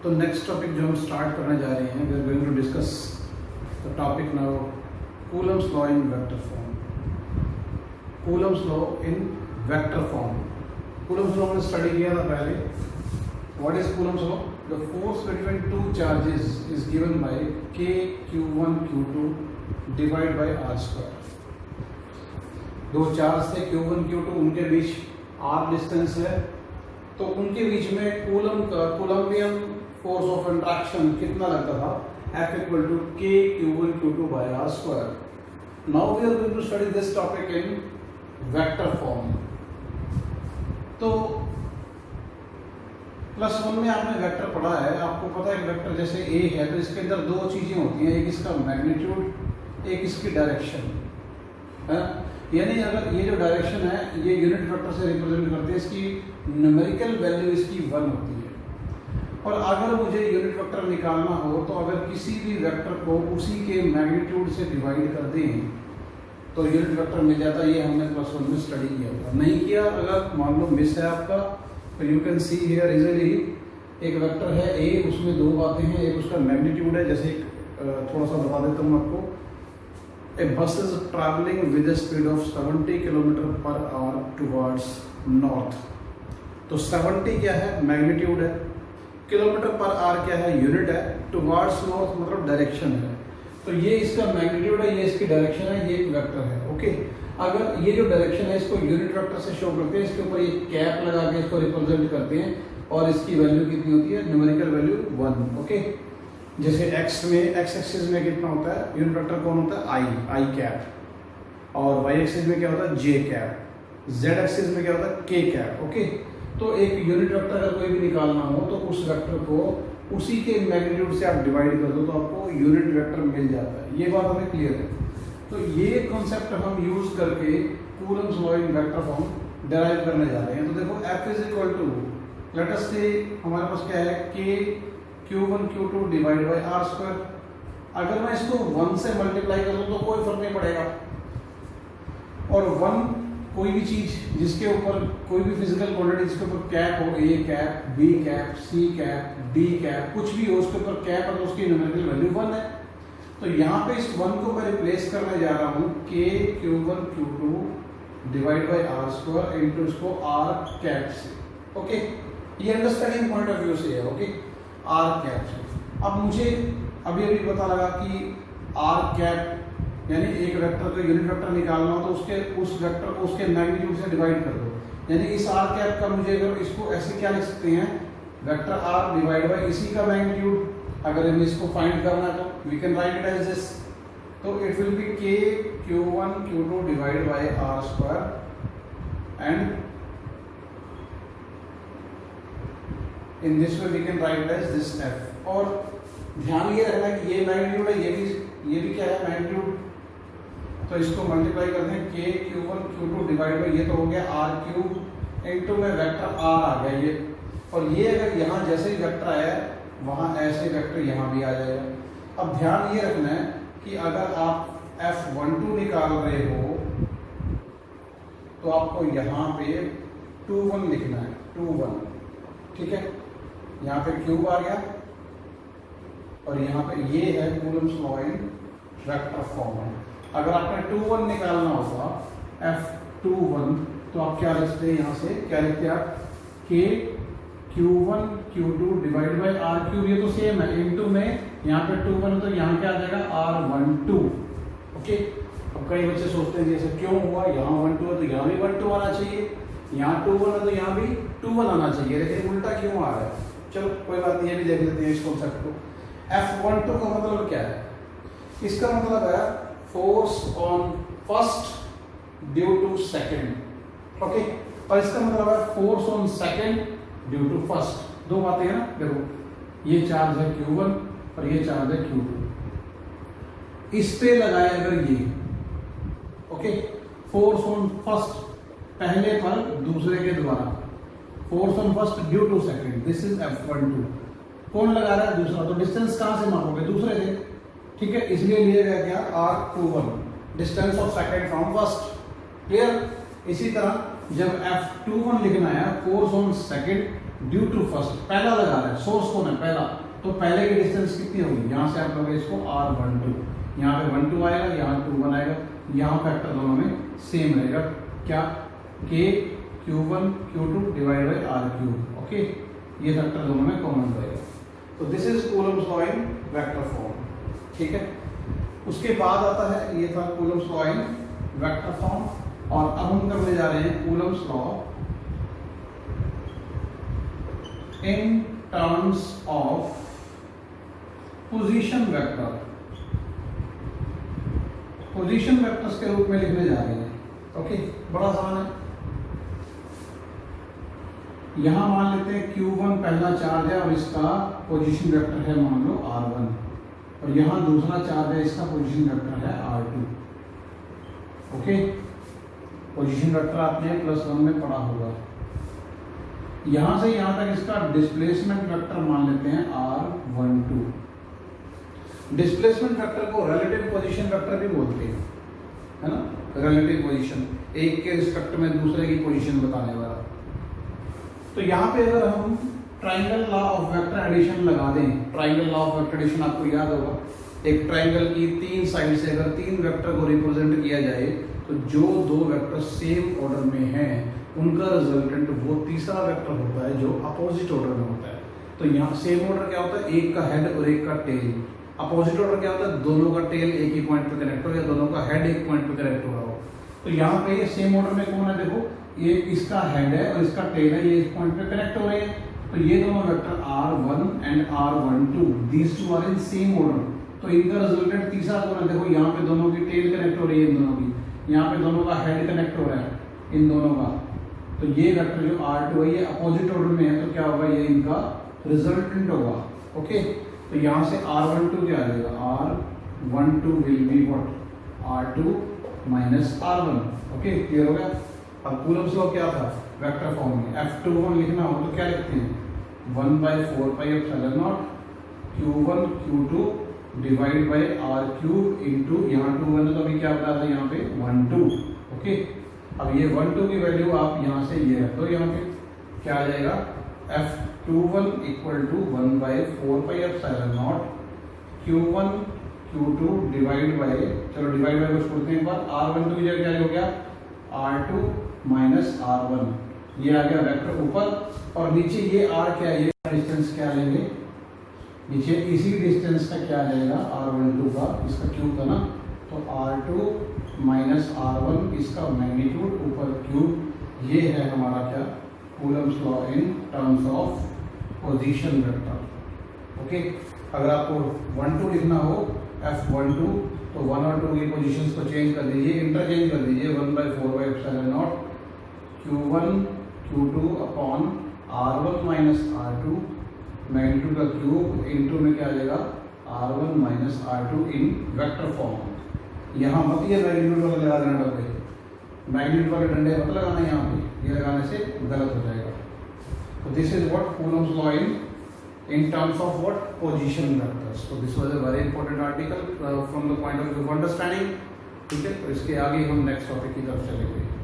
तो next topic जो हम स्टार्ट करने जा रहे हैं, we are going to discuss the topic now Coulomb's law in vector form. Coulomb's law in vector form. Coulomb's law हमने स्टडी किया था पहले। What is Coulomb's law? The force between two charges is given by k q1 q2 divide by r square. दो charge थे q1 q2, उनके बीच r distance है, तो उनके बीच में कूलम्बियम फोर्स ऑफ इंट्रैक्शन कितना लगता था? F equal to k q1 q2 by r square. Now we are going to study this topic in vector form. तो +1 में आपने वेक्टर पढ़ा है, आपको पता है वेक्टर जैसे A है तो इसके अंदर दो चीजें होती हैं, एक इसका मैग्नीट्यूड, एक इसकी डायरेक्शन है। यानी अगर ये जो डायरेक्शन है ये यूनिट वेक्टर से रिप्रेजेंट करते हैं, इसकी न्यूमेरिकल वैल्यू इसकी 1 होती है। और अगर मुझे यूनिट वेक्टर निकालना हो तो अगर किसी भी वेक्टर को उसी के मैग्नीट्यूड से डिवाइड कर दें तो यूनिट वेक्टर मिल जाता है। ये हमने +1 में स्टडी किया था। नहीं किया, अगर मान लो मिस है आपका, तो you can see here easily. एक वेक्टर है A, उसमें दो बातें हैं, एक उसका मैग्नीट्यूड है, जैसे थोड़ा सा बता देता हूँ आपको। A bus is traveling with a speed of 70 km/h towards north। तो 70 क्या है? मैग्नीट्यूड है। km/h क्या है? यूनिट है। टुवर्ड्स नॉर्थ मतलब डायरेक्शन है। तो ये इसका मैग्नीट्यूड है, ये इसकी डायरेक्शन है, ये एक वेक्टर है। ओके, अगर ये जो डायरेक्शन है इसको यूनिट वेक्टर से शो करते हैं, इसके ऊपर ये कैप लगा के इसको रिप्रेजेंट करते हैं, और इसकी वैल्यू कितनी होती है? Numerical value 1। ओके, जैसे x में, x एक्सिस में कितना होता है? यूनिट वेक्टर कौन होता है? i cap. और y एक्सिस में क्या होता है? j cap. z एक्सिस में क्या होता है? k cap. ओके, तो एक यूनिट वेक्टर अगर कोई भी निकालना हो तो उस वेक्टर को उसी के मैग्नीट्यूड से आप डिवाइड कर दो तो आपको यूनिट वेक्टर मिल जाता है। ये बात हमें क्लियर है। तो ये कॉन्सेप्ट हम यूज करके Coulomb's law in vector form derive करने जा रहे हैं। तो देखो F is equal to, let us से हमारे पास क्या है? k q1 q2 divide by r square. अगर मैं इसको 1 से मल्टीप्लाई कर दूं तो कोई फर्क नहीं पड़ेगा। और 1 कोई भी चीज जिसके ऊपर, कोई भी फिजिकल क्वांटिटी जिसके ऊपर कैप हो, A cap, B cap, C cap, D cap, कुछ भी हो उसके ऊपर कैप है तो उसकी न्यूमेरिकल वैल्यू 1 है। तो यहाँ पे इस 1 को मैं रिप्लेस करने जा रहा हूँ k q1 q2 divide by r square into इसको r कैप से। ओके, ये अंडरस्टैंडिंग पॉइंट ऑफ व्यू से है। ओके, r कैप से। अब मुझे अभी पता लगा कि r कैप यानी एक वेक्टर को यूनिट वेक्टर निकालना हो तो उस वेक्टर को उसके मैग्नीट्यूड से डिवाइड कर दो। यानी इस r कैप का मुझे, अगर इसको ऐसे क्या लिख सकते हैं? वेक्टर r डिवाइड बाय इसी का मैग्नीट्यूड। अगर हमें इसको फाइंड करना है तो we can write it as this. तो it will be k q1 q2 divide by r square and in this way we can write as this f। और ध्यान ये रखना कि ये मैग्नीट्यूड है, ये भी क्या है? मैग्नीट्यूड। तो इसको मल्टीप्लाई करते हैं, k q1 q2 divide bye, ये तो हो गया r क्यूब इनटू में वेक्टर r आ गया ये। और ये अगर यहाँ जैसे ही वेक्टर आया वहाँ ऐसे वेक्टर यहाँ भी आ जाएगा। अब ध्यान ये रखना है कि अगर आप F12 निकाल रहे हो तो आपको यहाँ पे 21 लिखना है, 21। ठीक है, यहाँ पे क्यूब आ गया और यहाँ पे ये है Coulomb's law in vector form है। अगर आपने 21 निकालना होगा F21 तो आप क्या लिखते हैं? यहाँ से क्या लिखते हैं आप? k q1 q2 divide by r cube. ये तो सेम है, इनटू में यहाँ पे 21 तो यहाँ क्या आ जाएगा? r12। ओके, अब कई बच्चे सोचते हैं जैसे क्यों हुआ, यहाँ 12 है तो यहाँ भी 12 आना चाहिए, यहाँ 21 है तो यहाँ भी 21 आना चाहिए, लेकिन उल्टा क्यों आ रहा है? चलो कोई बात नहीं, ये भी देख लेते हैं इस कॉन्सेप्ट को। F12 का मतलब क्या है? इसका मतलब है force on first due to second. Okay, और इसका मतलब है force on second due to first. दो बातें हैं ना। देखो, ये चार्ज है q1 और ये चार्ज है q2। इस पे लगाए अगर ये, ओके, फोर्स ऑन फर्स्ट पहले पर दूसरे के द्वारा, force on first due to second, this is F12। कौन लगा रहा है? दूसरा। तो डिस्टेंस कहां से मापोगे? दूसरे से। ठीक है, इसलिए लिया गया क्या? R21, distance of second from first. Clear? इसी तरह जब F21 लिखना है, force on second due to first, पहला लगा रहा है, सोर्स कौन है पहला, तो पहले की डिस्टेंस कितनी होगी, यहाँ से आप लोग इसको R12, यहाँ पे 1 2 आएगा, यहाँ 2 1 आएगा, यहाँ फैक्टर दोनों में सेम रहेगा, क्या K Q1 Q2 divide by R cube, okay, ये फैक्टर दोनों में कॉमन रहेगा। तो this is Coulomb's law in vector form, ठीक है। उसके बाद आता है, ये था Coulomb's law in vector form, और अब हम करने जा रहे हैं Coulomb's law in terms of position vector, position vectors के रूप में लिखने जा रहे हैं, ओके, बड़ा आसान है। यहां मान लेते हैं Q1 पहला चार्ज है और इसका पोजीशन वेक्टर है मान लो R1, और यहां दूसरा चार्ज है, इसका पोजीशन वेक्टर है R2, ओके। पोजीशन वेक्टर आपने +1 में पढ़ा होगा। यहां से यहां तक इसका डिस्प्लेसमेंट वेक्टर मान लेते हैं R12। डिस्प्लेसमेंट वेक्टर को रिलेटिव पोजीशन वेक्टर भी बोलते हैं, है ना, रिलेटिव पोजीशन, एक के रिस्पेक्ट में दूसरे की पोजीशन बताने वाला। तो यहाँ पे अगर हम triangle law of vector addition लगा दें, triangle law of vector addition आपको याद होगा, एक ट्राइंगल की 3 साइड से अगर 3 वेक्टर को रिप्रेजेंट किया जाए तो जो 2 वेक्टर सेम ऑर्डर में हैं उनका रिजल्टेंट वो तीसरा वेक्टर होता है जो अपोजिट ऑर्डर में होता है। तो यहाँ सेम ऑर्डर क्या होता है, एक का हेड और एक का टेल। अपोजिट ऑर्डर क्या होता है, दोनों का टेल एक ही पॉइंट पे कनेक्ट हो या दोनों का हेड एक पॉइंट पे कनेक्ट हो रहा हो। तो यहाँ पे ये सेम ऑर्डर में कौन है, देखो ये इसका हेड है और इसका टेल है, ये इस पॉइंट पे कनेक्ट हो रहे हैं। तो ये दोनों vector R1 and R12 these two are in same order, तो इनका रिजल्टेंट तीसरा कौन है, देखो यहाँ पे दोनों की टेल कनेक्ट हो रही है इन दोनों की, यहाँ पे दोनों का हेड कनेक्ट हो रहा है इन दोनों का। तो ये वेक्टर जो R2 है ये अपोजिट ऑर्डर में है, तो क्या होगा, ये इनका रिजल्टेंट होगा, ओके। तो यहाँ से R12 क्या आ जाएगा, R12 will be what, R2 minus R1, okay, clear हो गया। अब कूलम्स लॉ क्या था, वेक्टर फॉर्म में F21 लिखना हो तो क्या लिखते हैं, 1/4 pi epsilon naught Q1 Q2 divide by R cube into यहाँ 2 1 तो अभी क्या बता था यहाँ पे 1 2, ओके। अब ये 1 2 की वैल्यू आप यहाँ से ये रख दो, यहाँ पे क्या आ जाएगा, F21 equal to 1/4 pi epsilon naught Q1 Q2 divide by, चलो डिवाइड बाय को छोड़ते हैं एक बार, R12 की जगह क्या हो गया, R2 माइनस R1, ये आ गया वेक्टर ऊपर, और नीचे ये R क्या है, ये डिस्टेंस क्या लेंगे, नीचे इसी डिस्टेंस का क्या आ जाएगा, R12 का, इसका क्यूब था ना, तो R2 माइनस R1 इसका मैग्नीट्यूड ऊपर क्यूब, ये है हमारा क्या, Coulomb's law in terms of position vector, okay. अगर आपको 1 2 लिखना हो F12 तो 1 और 2 की पोजीशंस को चेंज कर दीजिए, इंटरचेंज कर दीजिए, 1/4 epsilon naught Q1 Q2 upon R1 minus R2 magnitude का क्यूब इनटू में क्या आ जाएगा, R1 माइनस R2 इन वेक्टर फॉर्म। यहाँ मत ये मैग्नीट्यूड वाला लगा देना डब्बे, मैग्नीट्यूड वाले डंडे मत लगाना यहाँ पे, ये लगाने से गलत हो जाएगा। तो this is what Coulomb's law in terms of what, position vectors. So this was a very important article from the point of view of understanding, ठीक है। तो इसके आगे हम नेक्स्ट टॉपिक की तरफ चलेंगे।